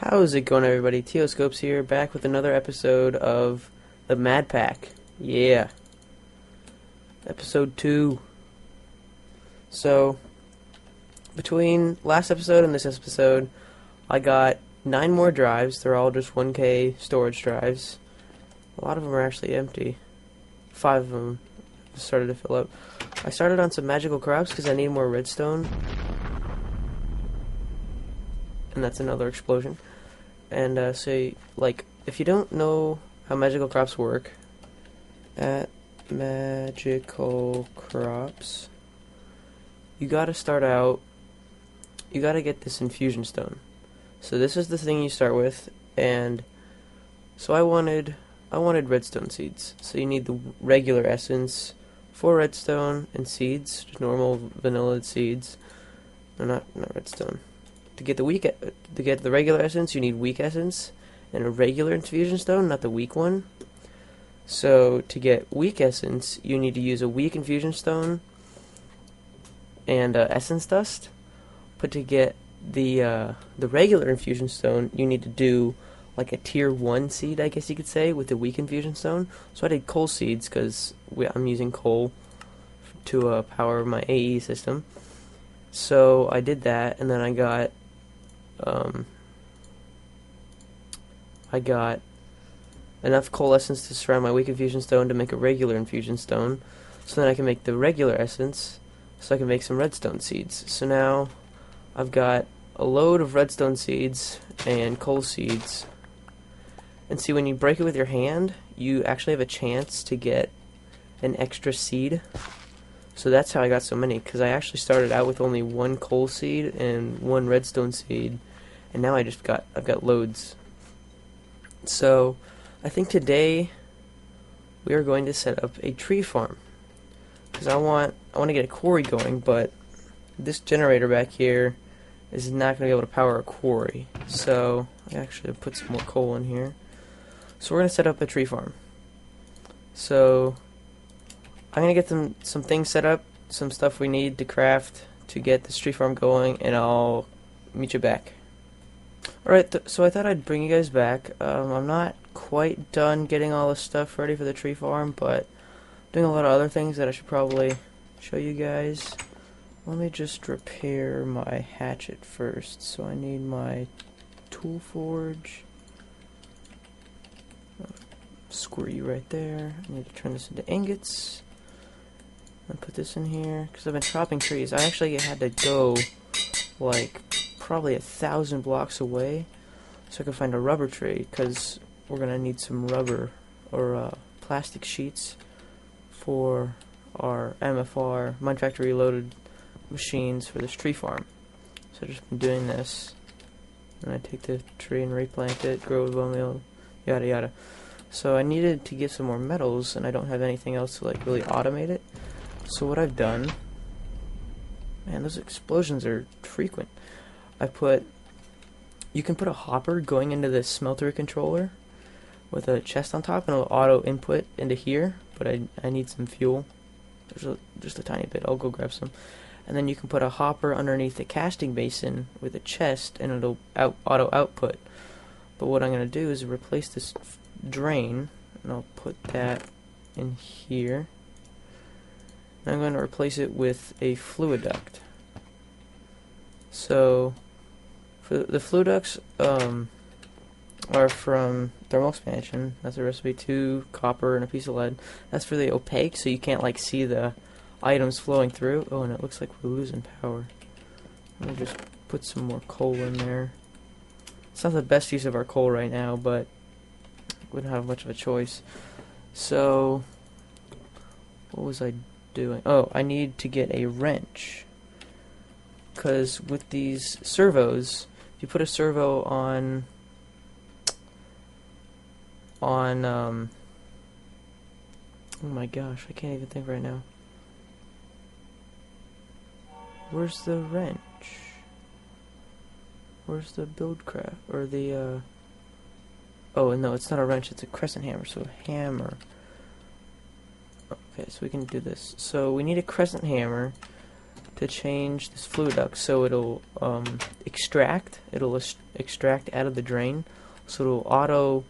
How's it going, everybody? Teoscopes here, back with another episode of the Madpack. Yeah. Episode 2. So, between last episode and this episode, I got 9 more drives. They're all just 1K storage drives. A lot of them are actually empty. 5 of them started to fill up. I started on some magical crops because I need more redstone. And that's another explosion. And so, like, if you don't know how magical crops work, at magical crops, you gotta start out, you gotta get this infusion stone. So this is the thing you start with, and so I wanted redstone seeds. So you need the regular essence, 4 redstone and seeds, just normal vanilla seeds. No, not redstone. To get the regular essence, you need weak essence and a regular infusion stone, not the weak one. So to get weak essence, you need to use a weak infusion stone and essence dust. But to get the regular infusion stone, you need to do like a tier 1 seed, I guess you could say, with the weak infusion stone. So I did coal seeds because I'm using coal to power my AE system. So I did that, and then I got enough coal essence to surround my weak infusion stone to make a regular infusion stone. So then I can make the regular essence, so I can make some redstone seeds. So now I've got a load of redstone seeds and coal seeds. And see, when you break it with your hand, you actually have a chance to get an extra seed. So that's how I got so many, because I actually started out with only 1 coal seed and 1 redstone seed, and now I've got loads. So I think today we are going to set up a tree farm, because I want to get a quarry going, but this generator back here is not going to be able to power a quarry. So I actually put some more coal in here. So we're going to set up a tree farm. So I'm going to get some things set up, some stuff we need to craft to get this tree farm going, and I'll meet you back. Alright, so I thought I'd bring you guys back. I'm not quite done getting all this stuff ready for the tree farm, but doing a lot of other things that I should probably show you guys. Let me just repair my hatchet first. So I need my tool forge. Screw you right there. I need to turn this into ingots. And put this in here, because I've been chopping trees. I actually had to go like probably 1,000 blocks away so I could find a rubber tree, because we're gonna need some rubber or plastic sheets for our MFR Mine Factory Reloaded machines for this tree farm. So I've just been doing this, and I take the tree and replant it, grow with bone meal, yada yada. So I needed to get some more metals, and I don't have anything else to like really automate it. So what I've done, man, those explosions are frequent. You can put a hopper going into this smelter controller with a chest on top, and it'll auto input into here, but I need some fuel. There's just a tiny bit, I'll go grab some. And then you can put a hopper underneath the casting basin with a chest, and it'll auto output. But what I'm going to do is replace this drain, and I'll put that in here. I'm going to replace it with a fluid duct. So, for the fluid ducts are from thermal expansion. That's a recipe: 2 copper and a piece of lead. That's for the opaque, so you can't like see the items flowing through. Oh, and it looks like we're losing power. Let me just put some more coal in there. It's not the best use of our coal right now, but we don't have much of a choice. So, what was I doing? Oh, I need to get a wrench, because with these servos, if you put a servo on oh my gosh, I can't even think right now. Where's the wrench? Where's the build craft, or the oh no, it's not a wrench, it's a crescent hammer. So hammer. Okay, so we can do this. So we need a crescent hammer to change this fluid duct so it'll extract extract out of the drain, so it'll auto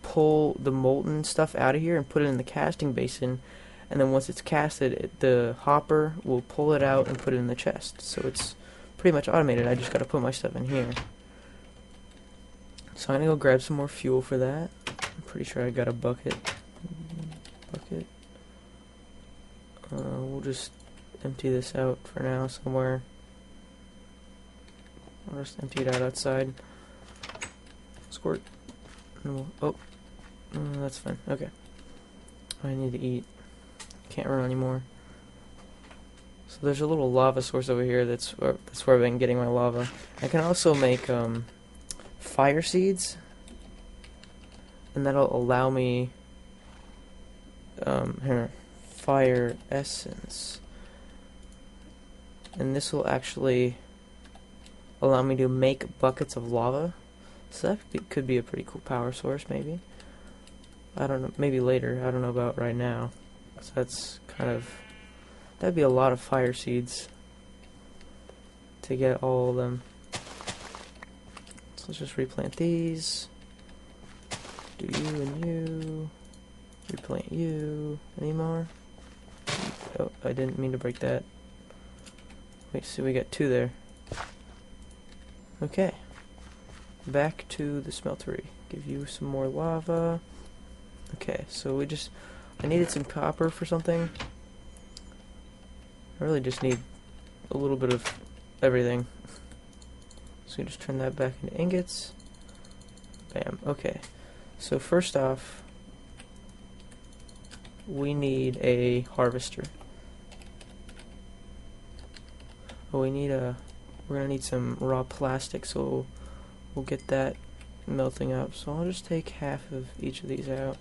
pull the molten stuff out of here and put it in the casting basin, and then once it's casted, the hopper will pull it out and put it in the chest. So it's pretty much automated. I just gotta put my stuff in here. So I'm gonna go grab some more fuel for that. I'm pretty sure I got a bucket. We'll just empty this out for now somewhere. I'll just empty it out outside. Squirt. And we'll, oh, that's fine. Okay. I need to eat. Can't run anymore. So there's a little lava source over here. That's where I've been getting my lava. I can also make fire seeds, and that'll allow me here, fire essence, and this will actually allow me to make buckets of lava. So that could be a pretty cool power source, maybe. I don't know, maybe later. I don't know about right now. So that's kind of, that'd be a lot of fire seeds to get all of them. So let's just replant these. Do you and you. Replant you. Any more? Oh, I didn't mean to break that. Wait, so we got 2 there. Okay. Back to the smeltery. Give you some more lava. Okay, so I needed some copper for something. I really just need a little bit of everything. So we just turn that back into ingots. Bam. Okay. So first off, we need a harvester. Oh, we're gonna need some raw plastic, so we'll get that melting up. So I'll just take half of each of these out.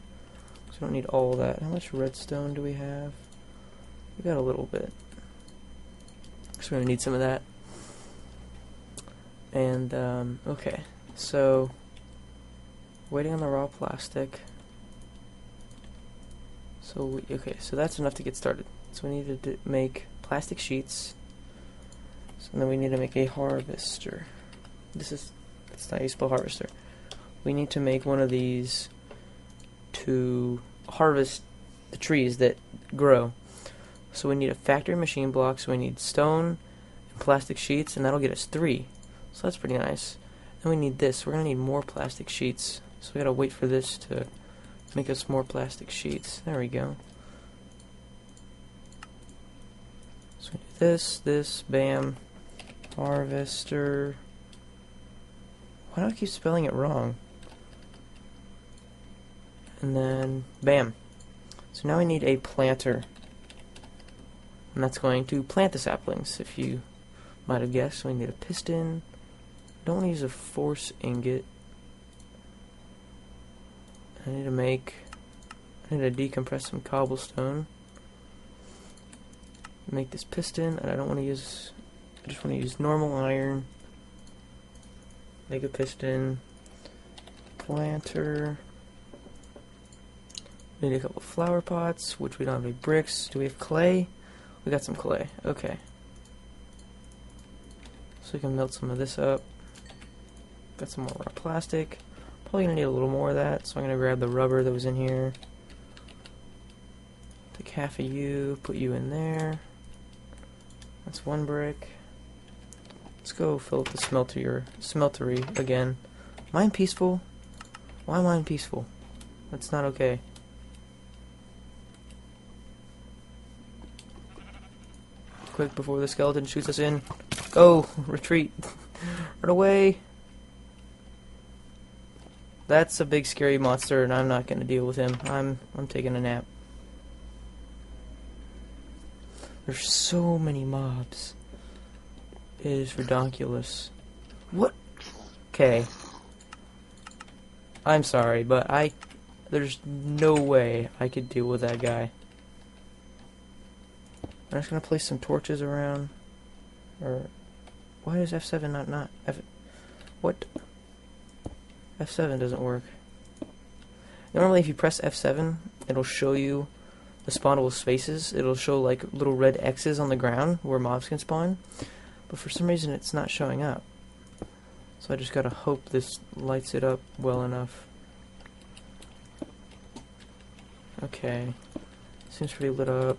So we don't need all that. How much redstone do we have? We got a little bit. So we're gonna need some of that. And okay, so waiting on the raw plastic. So okay, so that's enough to get started. So we need to make plastic sheets. So then we need to make a harvester. That's not how you spell harvester. We need to make one of these to harvest the trees that grow. So we need a factory machine block, so we need stone and plastic sheets, and that'll get us 3. So that's pretty nice. And we need this. We're going to need more plastic sheets. So we got to wait for this to make us more plastic sheets. There we go. So we do this, bam. Harvester. Why do I keep spelling it wrong? And then, bam. So now we need a planter. And that's going to plant the saplings, if you might have guessed. So we need a piston. Don't use a force ingot. I need to decompress some cobblestone. Make this piston, and I don't want to use, I just want to use normal iron. Make a piston. Planter. We need a couple flower pots, which we don't have any bricks. Do we have clay? We got some clay. Okay. So we can melt some of this up. Got some more raw plastic. Probably gonna need a little more of that, so I'm gonna grab the rubber that was in here. Take half of you, put you in there. That's 1 brick. Let's go fill up the smeltery again. Mine peaceful? Why mine peaceful? That's not okay. Quick before the skeleton shoots us in. Go! Retreat! Run away! That's a big scary monster, and I'm not gonna deal with him. I'm taking a nap. There's so many mobs. It is redonkulous. What? Okay. I'm sorry, but there's no way I could deal with that guy. I'm just gonna place some torches around. Or why does F7 not what? F7 doesn't work. Normally if you press F7, it'll show you the spawnable spaces. It'll show like little red X's on the ground where mobs can spawn. But for some reason it's not showing up. So So I just gotta hope this lights it up well enough. Okay. Seems pretty lit up.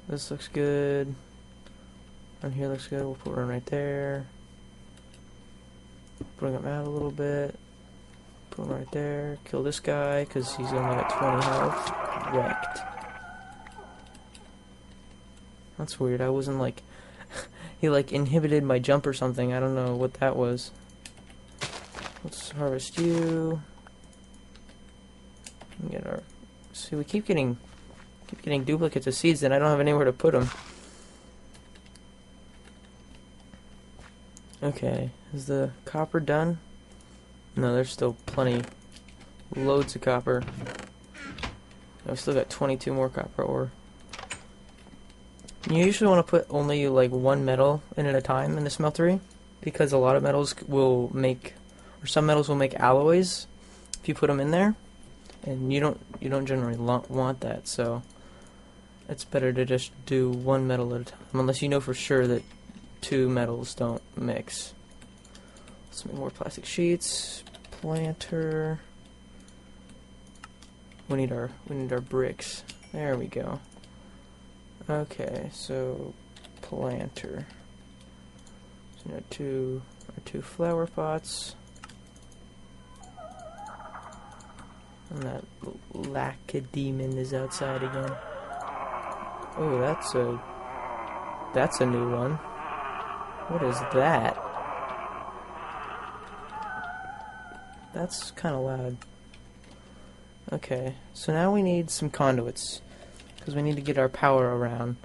This looks good. One here looks good. We'll put one right there. Bring him out a little bit. Put him right there. Kill this guy because he's only at 20 health. Wrecked. That's weird. I wasn't like... he like inhibited my jump or something. I don't know what that was. Let's harvest you. Get our... See, we keep getting duplicates of seeds and I don't have anywhere to put them. Okay, is the copper done? No, there's still plenty. Loads of copper. I've still got 22 more copper ore. You usually want to put only like one metal in at a time in the smeltery, because a lot of metals will make, or some metals will make alloys if you put them in there, and you don't generally want that. So it's better to just do one metal at a time, unless you know for sure that two metals don't mix. Let's make more plastic sheets. Planter. We need our bricks. There we go. Okay, so planter. So our two flower pots. And that Lacademon is outside again. Oh, that's a new one. What is that? That's kind of loud. Okay, so now we need some conduits, because we need to get our power around.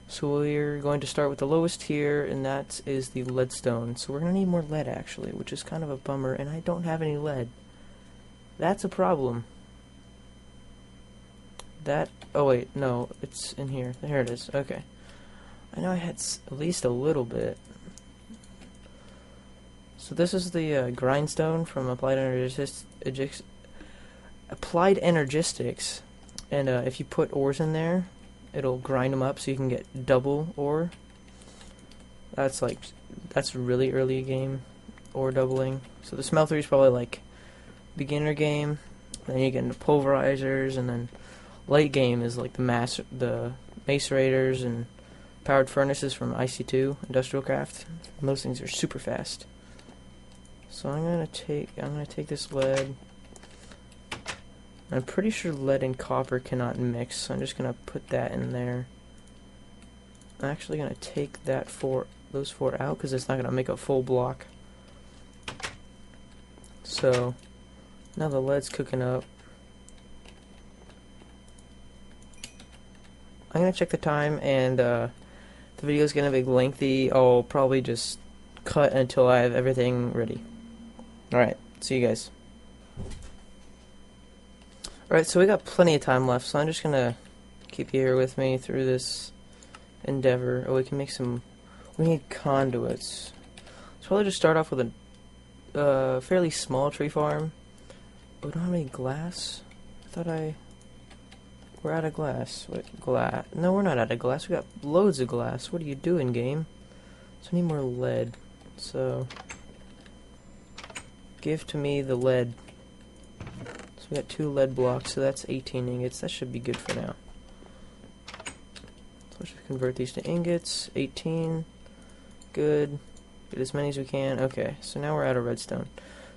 So we're going to start with the lowest tier, and that is the leadstone. So we're going to need more lead, actually, which is kind of a bummer, and I don't have any lead. That's a problem. Oh wait, no, it's in here. There it is, okay. I know I had at least a little bit. So this is the grindstone from Applied Energistics. And if you put ores in there, it'll grind them up so you can get double ore. That's really early game ore doubling. So the smeltery is probably like beginner game. Then you get into pulverizers, and then late game is like the mace raiders and powered furnaces from IC2 Industrial Craft. And those things are super fast. So I'm gonna take this lead. I'm pretty sure lead and copper cannot mix, so I'm just gonna put that in there. I'm actually gonna take those four out because it's not gonna make a full block. So now the lead's cooking up. I'm gonna check the time, and the video's gonna be lengthy. I'll probably just cut until I have everything ready. Alright, see you guys. Alright, so we got plenty of time left, so I'm just gonna keep you here with me through this endeavor. Oh, we can make some... We need conduits. Let's probably just start off with a fairly small tree farm. Oh, we don't have any glass? We're out of glass. Wait, glass? No, we're not out of glass. We got loads of glass. What are you doing, game? So we need more lead. So... give to me the lead. So we got 2 lead blocks, so that's 18 ingots. That should be good for now. So let's just convert these to ingots. 18. Good. Get as many as we can. Okay, so now we're out of redstone.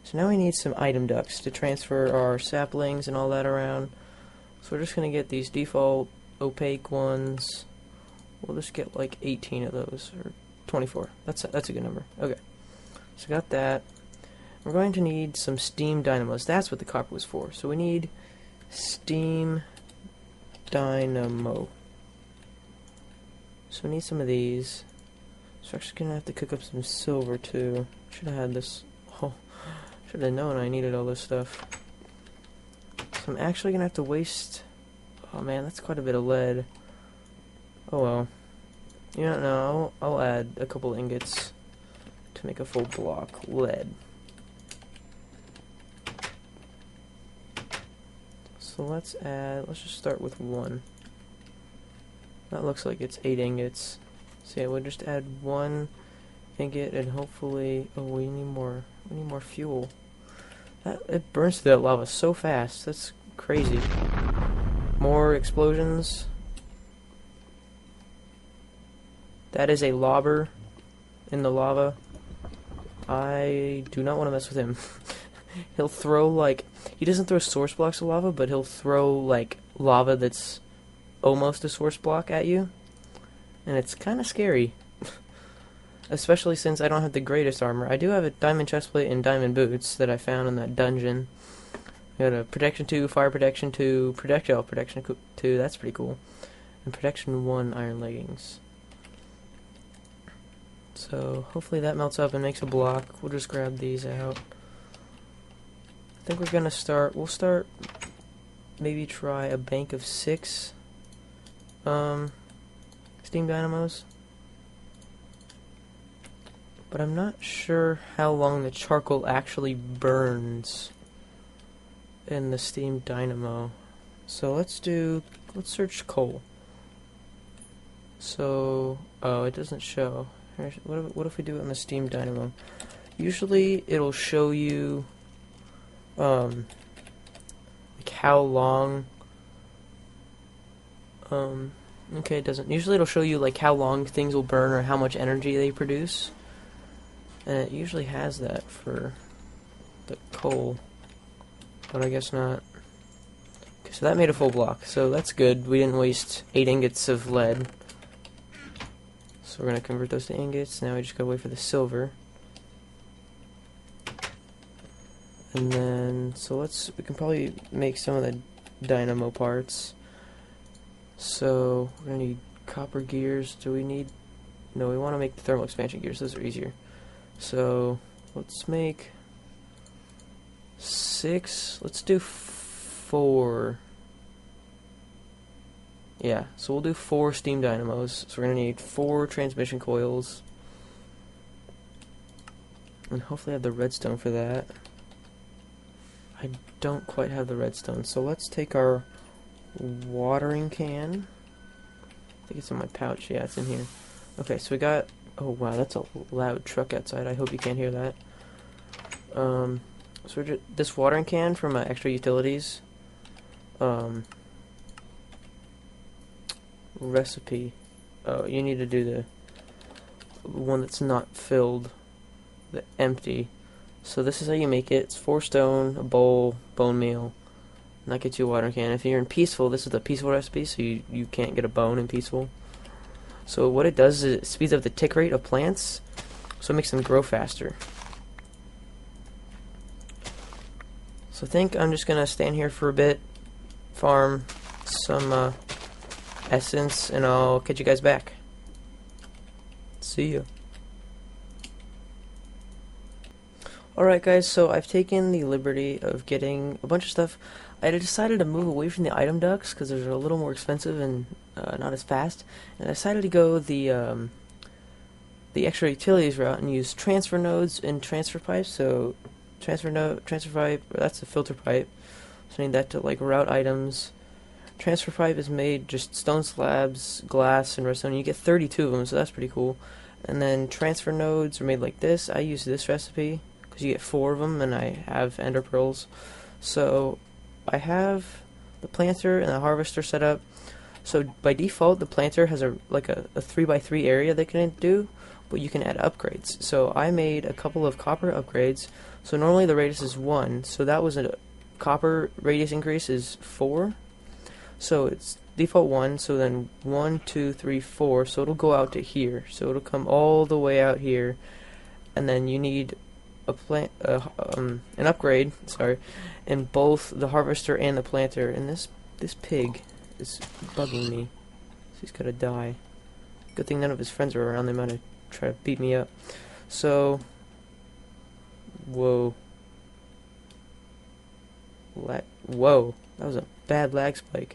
So now we need some item ducts to transfer our saplings and all that around. So we're just going to get these default opaque ones. We'll just get like 18 of those, or 24. That's a good number. Okay. So got that. We're going to need some steam dynamos. That's what the copper was for. So we need steam dynamo. So we need some of these. So we're actually going to have to cook up some silver too. Should have had this. Oh, should have known I needed all this stuff. So I'm actually going to have to waste... Oh man, that's quite a bit of lead. Oh well. You don't know, I'll add a couple ingots to make a full block lead. So let's just start with 1. That looks like it's 8 ingots. So yeah, we'll just add 1 ingot, and hopefully... Oh, we need more fuel. It burns through that lava so fast. That's crazy. More explosions. That is a lobber in the lava. I do not want to mess with him. He'll throw, like... He doesn't throw source blocks of lava, but he'll throw, like, lava that's almost a source block at you. And it's kind of scary. Especially since I don't have the greatest armor. I do have a diamond chestplate and diamond boots that I found in that dungeon. I got a protection 2, fire protection 2, projectile protection 2, that's pretty cool. And protection 1 iron leggings. So hopefully that melts up and makes a block. We'll just grab these out. I think we're gonna start, we'll start, maybe try a bank of 6 steam dynamos. But I'm not sure how long the charcoal actually burns in the steam dynamo. So let's search coal. So, oh, it doesn't show. What if we do it on the steam dynamo? Usually it'll show you like how long okay, it doesn't. Usually it'll show you like how long things will burn or how much energy they produce. And it usually has that for the coal, but I guess not. Okay, so that made a full block, so that's good. We didn't waste 8 ingots of lead. So we're going to convert those to ingots. Now we just got to wait for the silver. And then, so we can probably make some of the dynamo parts. So we're going to need copper gears. Do we need... No, we want to make the thermal expansion gears. Those are easier. So let's make 6. Let's do 4. Yeah, so we'll do 4 steam dynamos. So we're going to need 4 transmission coils. And hopefully I have the redstone for that. I don't quite have the redstone. So let's take our watering can. I think it's in my pouch. Yeah, it's in here. Okay, so we got... Oh wow, that's a loud truck outside. I hope you can't hear that. So this watering can from Extra Utilities. Recipe. Oh, you need to do the one that's not filled, the empty. So this is how you make it. It's 4 stone, a bowl, bone meal, and that gets you a watering can. If you're in Peaceful, this is the Peaceful recipe, so you can't get a bone in Peaceful. So what it does is it speeds up the tick rate of plants, so it makes them grow faster. So I think I'm just going to stand here for a bit, farm some essence, and I'll catch you guys back. See ya. Alright guys, so I've taken the liberty of getting a bunch of stuff. I decided to move away from the item ducts because they're a little more expensive and not as fast. And I decided to go the Extra Utilities route and use transfer nodes and transfer pipes. So transfer pipe, that's a filter pipe. So I need that to like route items. Transfer pipe is made just stone slabs, glass, and redstone. You get 32 of them, so that's pretty cool. And then transfer nodes are made like this. I use this recipe because you get 4 of them, and I have ender pearls. So I have the planter and the harvester set up. So by default, the planter has a 3x3 area they can do, but you can add upgrades. So I made a couple of copper upgrades. So normally the radius is 1, so that was a copper radius increase is 4. So it's default 1, so then 1, 2, 3, 4, so it'll go out to here. So it'll come all the way out here, and then you need an upgrade, in both the harvester and the planter. And this pig is bugging me. So he's gotta die. Good thing none of his friends are around. They might have tried to beat me up. So, whoa, whoa, that was a bad lag spike.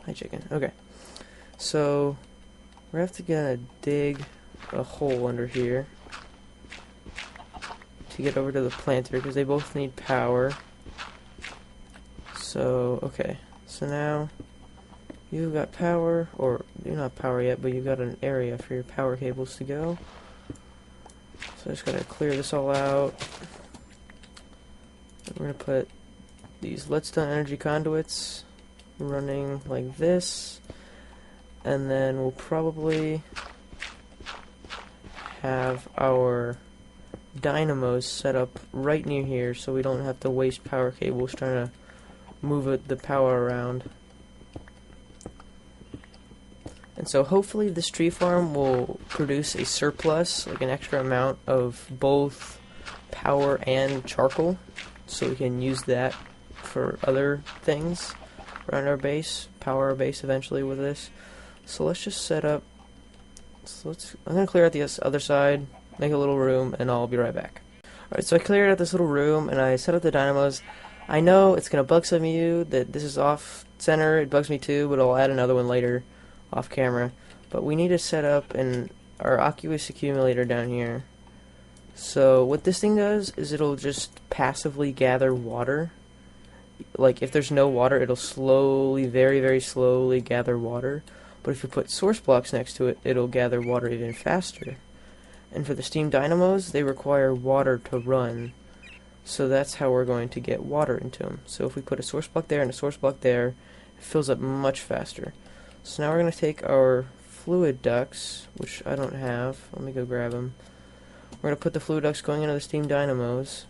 Hi, chicken. Okay, so we're gonna dig a hole under here to get over to the planter because they both need power. So okay, so now You've got power, or you're not power yet, but you've got an area for your power cables to go. So I just gotta clear this all out. We're gonna put these leadstone energy conduits running like this, and then we'll probably have our dynamos set up right near here so we don't have to waste power cables trying to move the power around. And so hopefully this tree farm will produce a surplus, like an extra amount of both power and charcoal, so we can use that for other things around our base, power our base eventually with this. So let's just set up, I'm going to clear out the other side, make a little room, and I'll be right back. Alright, so I cleared out this little room and I set up the dynamos. I know it's going to bug some of you that this is off center, it bugs me too, but I'll add another one later off camera. But we need to set up our aqueous accumulator down here. So what this thing does is it'll just passively gather water. Like if there's no water, it'll slowly, very, very slowly gather water. But if you put source blocks next to it, it'll gather water even faster. And for the steam dynamos, they require water to run. So that's how we're going to get water into them. So if we put a source block there and a source block there, it fills up much faster. So now we're going to take our fluid ducts, which I don't have. Let me go grab them. We're going to put the fluid ducts going into the steam dynamos,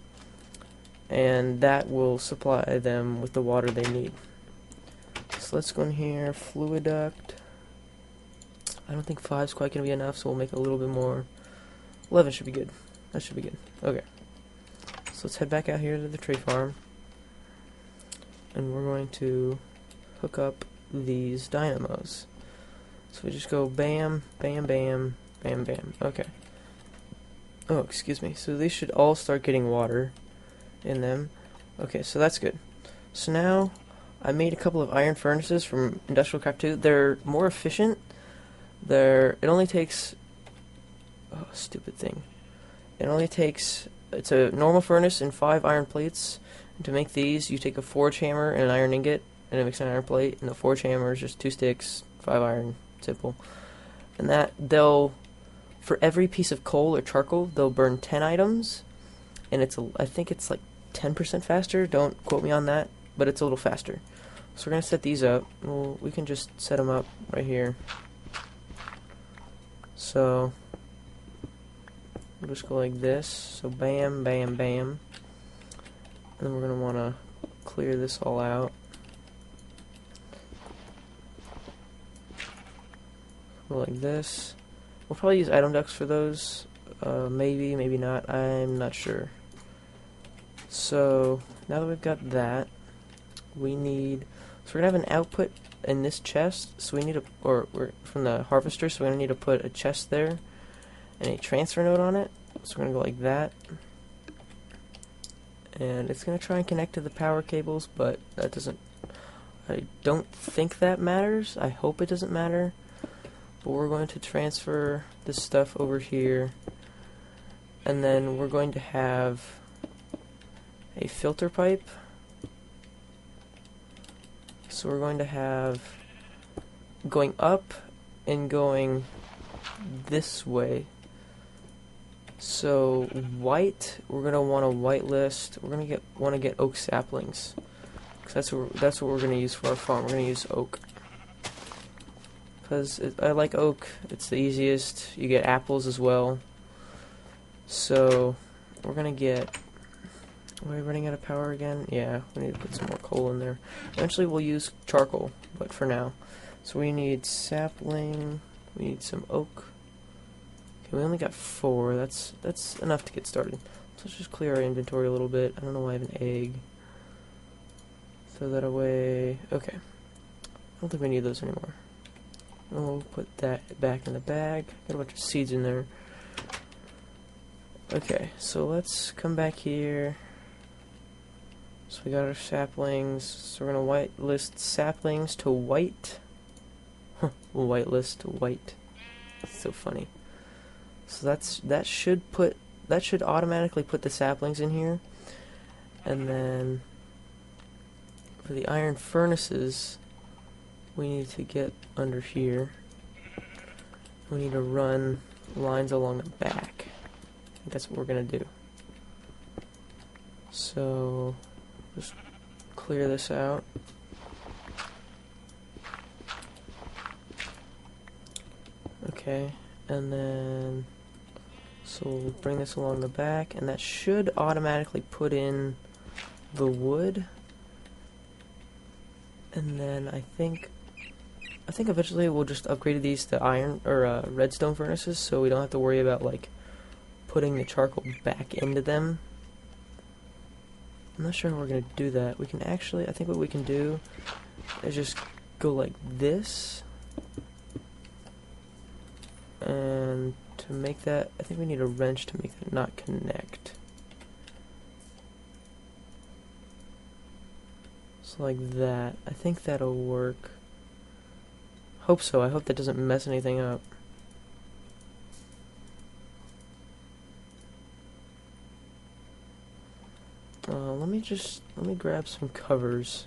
and that will supply them with the water they need. So let's go in here, fluid duct. I don't think 5 is quite going to be enough, so we'll make a little bit more. 11 should be good. That should be good. Okay. So let's head back out here to the tree farm, and we're going to hook up these dynamos. So we just go bam, bam, bam, bam, bam. Okay. Oh, excuse me. So these should all start getting water in them. Okay, so that's good. So now I made a couple of iron furnaces from Industrial Craft 2. They're more efficient. It only takes, oh, stupid thing. It only takes, it's a normal furnace and 5 iron plates. And to make these, you take a forge hammer and an iron ingot, and it makes an iron plate, and the forge hammer is just 2 sticks, 5 iron, simple. And that, for every piece of coal or charcoal, they'll burn 10 items, and I think it's like 10% faster, don't quote me on that, but it's a little faster. So we're going to set these up. Well, we can just set them up right here. So we'll just go like this, so bam, bam, bam. And then we're going to want to clear this all out. Like this. We'll probably use item ducts for those. Maybe, maybe not. I'm not sure. So now that we've got that, we need. So we're gonna have an output in this chest. So we need we're from the harvester. So we're gonna need to put a chest there and a transfer node on it. So we're gonna go like that, and it's gonna try and connect to the power cables, but that doesn't. I don't think that matters. I hope it doesn't matter. But we're going to transfer this stuff over here, and then we're going to have a filter pipe. So we're going to have going up and going this way. So white, we're going to want a white list. We're going to want to get oak saplings, because that's what we're going to use for our farm. We're going to use oak. Because I like oak, it's the easiest. You get apples as well. So we're gonna get. Are we running out of power again? Yeah, we need to put some more coal in there. Eventually we'll use charcoal, but for now. So we need sapling. We need some oak. Okay, we only got 4. That's enough to get started. So let's just clear our inventory a little bit. I don't know why I have an egg. Throw that away. Okay. I don't think we need those anymore. We'll put that back in the bag. Got a bunch of seeds in there. Okay, so let's come back here. So we got our saplings. So we're gonna whitelist saplings to white. Whitelist to white. So funny. So that should automatically put the saplings in here. And then for the iron furnaces, we need to get under here. We need to run lines along the back. That's what we're gonna do. So just clear this out. Okay, and then so we'll bring this along the back, and that should automatically put in the wood. And then I think eventually we'll just upgrade these to iron or redstone furnaces, so we don't have to worry about like putting the charcoal back into them. I'm not sure how we're gonna do that. We can actually, I think what we can do is just go like this, and to make that, I think we need a wrench to make that not connect. So like that. I think that'll work. Hope so. I hope that doesn't mess anything up. Let me grab some covers.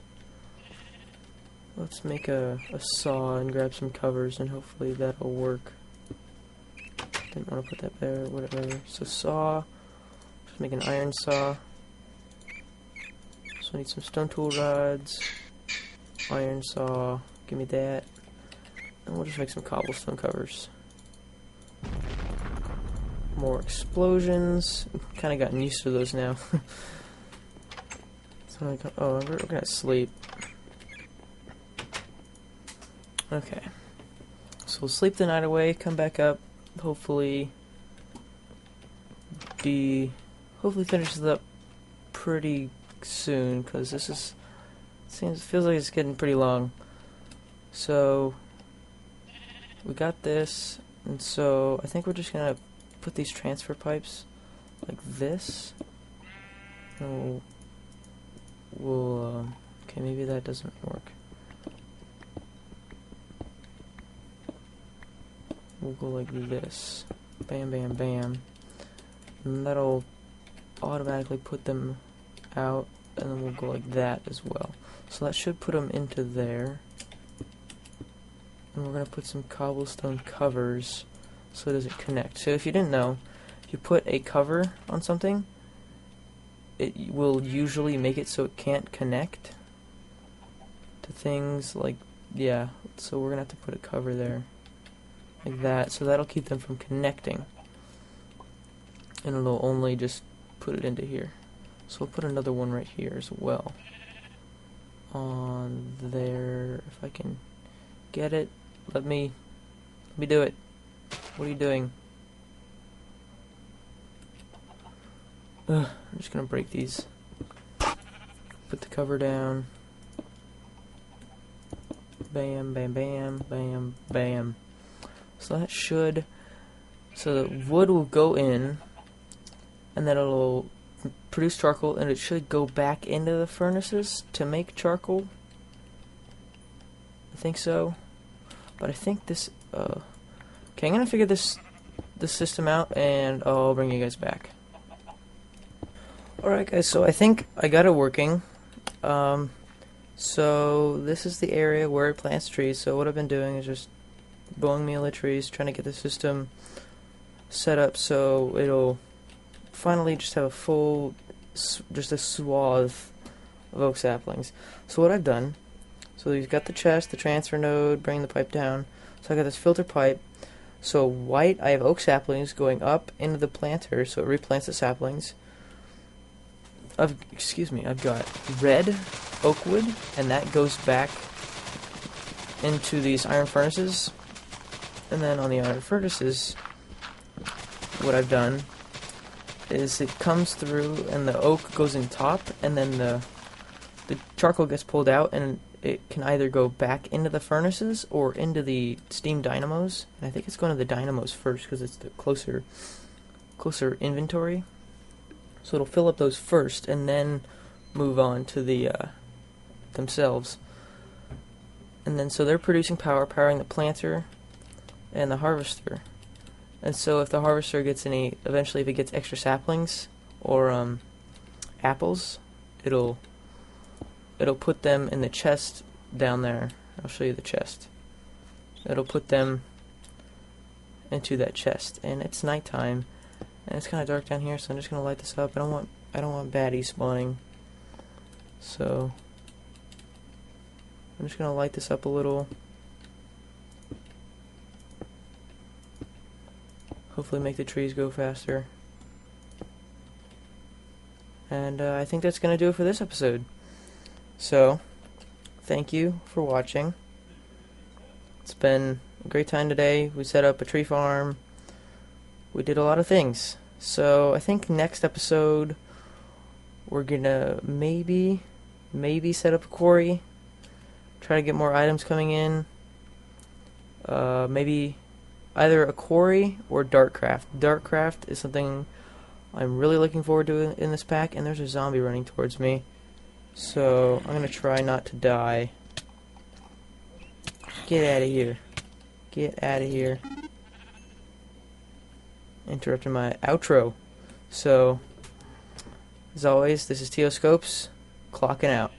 Let's make a saw and grab some covers, and hopefully that'll work. Didn't want to put that there, whatever. So saw, just make an iron saw. So I need some stone tool rods, iron saw, give me that, and we'll just make some cobblestone covers. More explosions, kind of gotten used to those now. So oh, we're gonna sleep. Okay, so we'll sleep the night away, come back up, hopefully finish this up pretty soon, because this feels like it's getting pretty long. So we got this, and so I think we're just gonna put these transfer pipes like this, and we'll okay, maybe that doesn't work. We'll go like this, bam bam bam, and that'll automatically put them out, and then we'll go like that as well. So that should put them into there, and we're gonna put some cobblestone covers so it doesn't connect. So if you didn't know, if you put a cover on something, it will usually make it so it can't connect to things like, yeah, so we're gonna have to put a cover there like that, so that'll keep them from connecting, and it'll only just put it into here. So we'll put another one right here as well on there, if I can get it. Let me do it. What are you doing? I'm just gonna break these. Put the cover down. Bam, bam, bam, bam, bam. So that should, so the wood will go in, and then it'll produce charcoal, and it should go back into the furnaces to make charcoal. I think so. But I think this, okay, I'm gonna figure this system out, and I'll bring you guys back. Alright guys, so I think I got it working. So this is the area where it plants trees. So what I've been doing is just blowing me the trees, trying to get the system set up so it'll finally just have a full, just a swath of oak saplings. So what I've done, so you've got the chest, the transfer node, bring the pipe down. So I got this filter pipe. So white, I have oak saplings going up into the planter, so it replants the saplings. I've got red oak wood, and that goes back into these iron furnaces. And then on the iron furnaces, what I've done is it comes through, and the oak goes in top, and then the charcoal gets pulled out, and it can either go back into the furnaces or into the steam dynamos. And I think it's going to the dynamos first because it's the closer inventory. So it'll fill up those first, and then move on to the themselves. And then so they're producing power, powering the planter and the harvester. And so if the harvester gets eventually if it gets extra saplings or apples, it'll put them in the chest down there, I'll show you the chest. It'll put them into that chest, and it's nighttime, and it's kind of dark down here, so I'm just gonna light this up. I don't want baddies spawning, so I'm just gonna light this up a little. Hopefully make the trees go faster. And I think that's gonna do it for this episode. So, thank you for watching. It's been a great time today. We set up a tree farm. We did a lot of things. So I think next episode we're gonna maybe set up a quarry. Try to get more items coming in. Maybe either a quarry or Darkcraft. Darkcraft is something I'm really looking forward to in this pack, and there's a zombie running towards me. So I'm gonna try not to die. Get out of here. Get out of here. Interrupting my outro. So, as always, this is Teoscopes, clocking out.